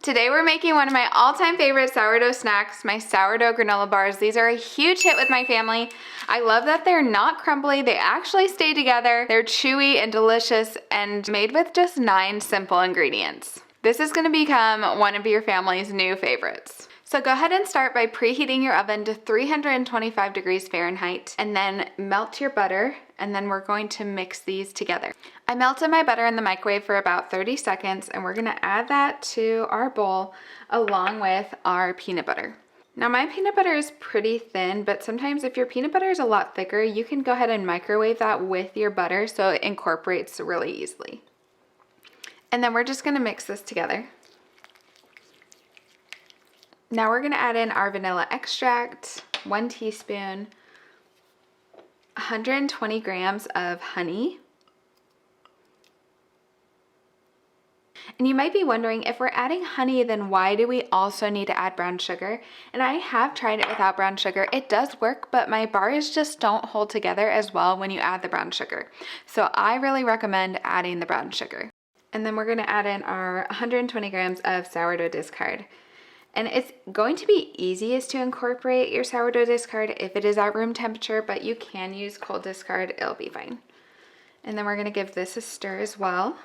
Today we're making one of my all-time favorite sourdough snacks, my sourdough granola bars. These are a huge hit with my family. I love that they're not crumbly, they actually stay together. They're chewy and delicious and made with just 9 simple ingredients. This is gonna become one of your family's new favorites. So go ahead and start by preheating your oven to 325 degrees Fahrenheit and then melt your butter, and then we're going to mix these together. I melted my butter in the microwave for about 30 seconds and we're gonna add that to our bowl along with our peanut butter. Now my peanut butter is pretty thin, but sometimes if your peanut butter is a lot thicker, you can go ahead and microwave that with your butter so it incorporates really easily. And then we're just gonna mix this together. Now we're gonna add in our vanilla extract, 1 teaspoon, 120 grams of honey. And you might be wondering, if we're adding honey, then why do we also need to add brown sugar? And I have tried it without brown sugar. It does work, but my bars just don't hold together as well when you add the brown sugar. So I really recommend adding the brown sugar. And then we're gonna add in our 120 grams of sourdough discard. And it's going to be easiest to incorporate your sourdough discard if it is at room temperature, but you can use cold discard, it'll be fine. And then we're gonna give this a stir as well.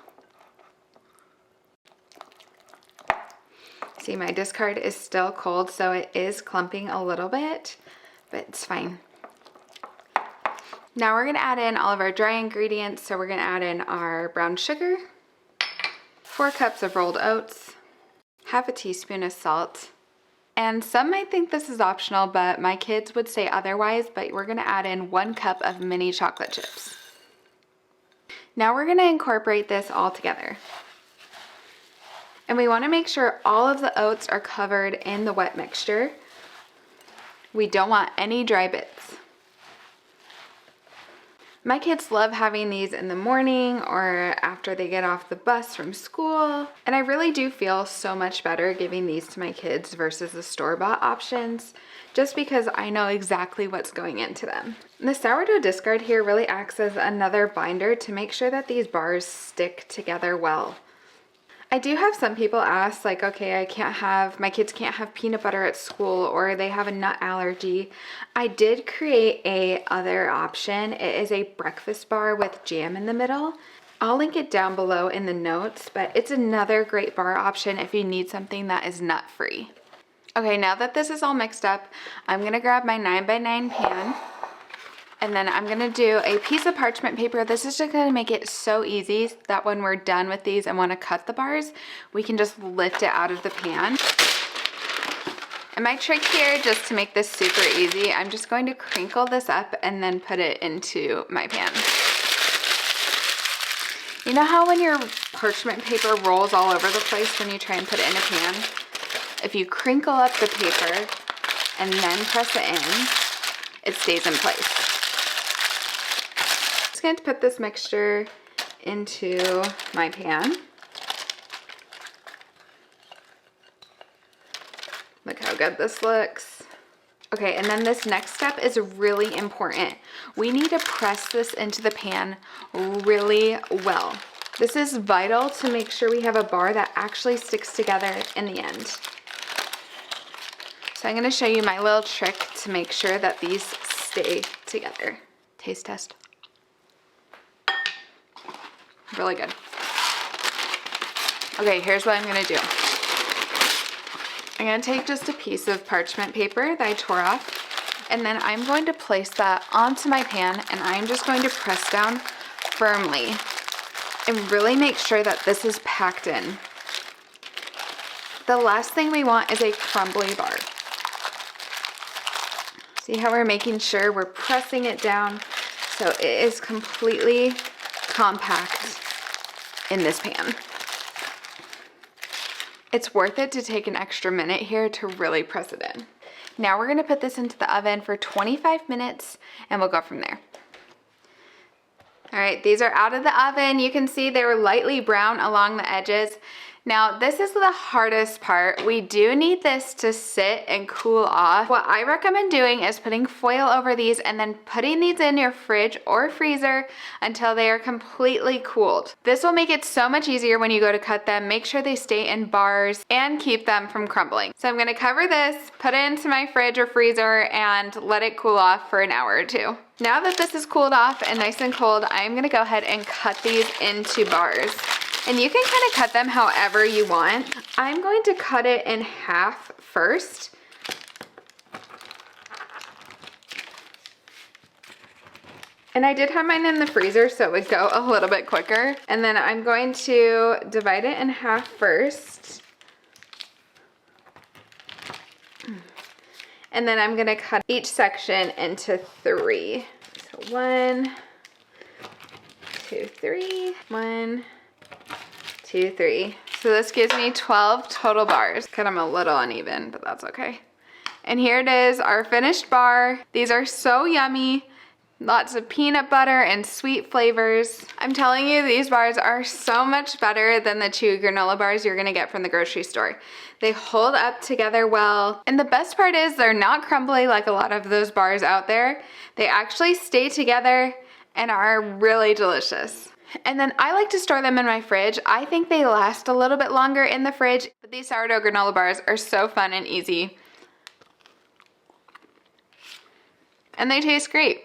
See, my discard is still cold, so it is clumping a little bit, but it's fine. Now we're gonna add in all of our dry ingredients. So we're gonna add in our brown sugar, 4 cups of rolled oats, half a teaspoon of salt, and some might think this is optional, but my kids would say otherwise, but we're gonna add in 1 cup of mini chocolate chips. Now we're gonna incorporate this all together. And we wanna make sure all of the oats are covered in the wet mixture. We don't want any dry bits. My kids love having these in the morning or after they get off the bus from school. And I really do feel so much better giving these to my kids versus the store-bought options, just because I know exactly what's going into them. The sourdough discard here really acts as another binder to make sure that these bars stick together well. I do have some people ask, like, okay, my kids can't have peanut butter at school, or they have a nut allergy. I did create a other option. It is a breakfast bar with jam in the middle. I'll link it down below in the notes, but it's another great bar option if you need something that is nut free. Okay, now that this is all mixed up, I'm gonna grab my 9x9 pan. And then I'm gonna do a piece of parchment paper. This is just gonna make it so easy that when we're done with these and wanna cut the bars, we can just lift it out of the pan. And my trick here, just to make this super easy, I'm just going to crinkle this up and then put it into my pan. You know how when your parchment paper rolls all over the place when you try and put it in a pan? If you crinkle up the paper and then press it in, it stays in place. Going to put this mixture into my pan. Look how good this looks. Okay, and then this next step is really important. We need to press this into the pan really well. This is vital to make sure we have a bar that actually sticks together in the end. So I'm going to show you my little trick to make sure that these stay together. Taste test. Really good. Okay, here's what I'm gonna do. I'm gonna take just a piece of parchment paper that I tore off, and then I'm going to place that onto my pan, and I'm just going to press down firmly and really make sure that this is packed in. The last thing we want is a crumbly bar. See how we're making sure we're pressing it down so it is completely compact in this pan. It's worth it to take an extra minute here to really press it in. Now we're gonna put this into the oven for 25 minutes and we'll go from there. All right, these are out of the oven. You can see they were lightly brown along the edges. Now, this is the hardest part. We do need this to sit and cool off. What I recommend doing is putting foil over these and then putting these in your fridge or freezer until they are completely cooled. This will make it so much easier when you go to cut them. Make sure they stay in bars and keep them from crumbling. So I'm gonna cover this, put it into my fridge or freezer, and let it cool off for an hour or two. Now that this is cooled off and nice and cold, I'm gonna go ahead and cut these into bars. And you can kind of cut them however you want. I'm going to cut it in half first. And I did have mine in the freezer so it would go a little bit quicker. And then I'm going to divide it in half first. And then I'm gonna cut each section into 3. So 1, 2, 3, 1, 2, 3. So this gives me 12 total bars. Cut them a little uneven, but that's okay. And here it is, our finished bar. These are so yummy. Lots of peanut butter and sweet flavors. I'm telling you, these bars are so much better than the chewy granola bars you're gonna get from the grocery store. They hold up together well. And the best part is they're not crumbly like a lot of those bars out there. They actually stay together and are really delicious. And then I like to store them in my fridge. I think they last a little bit longer in the fridge, but these sourdough granola bars are so fun and easy. And they taste great.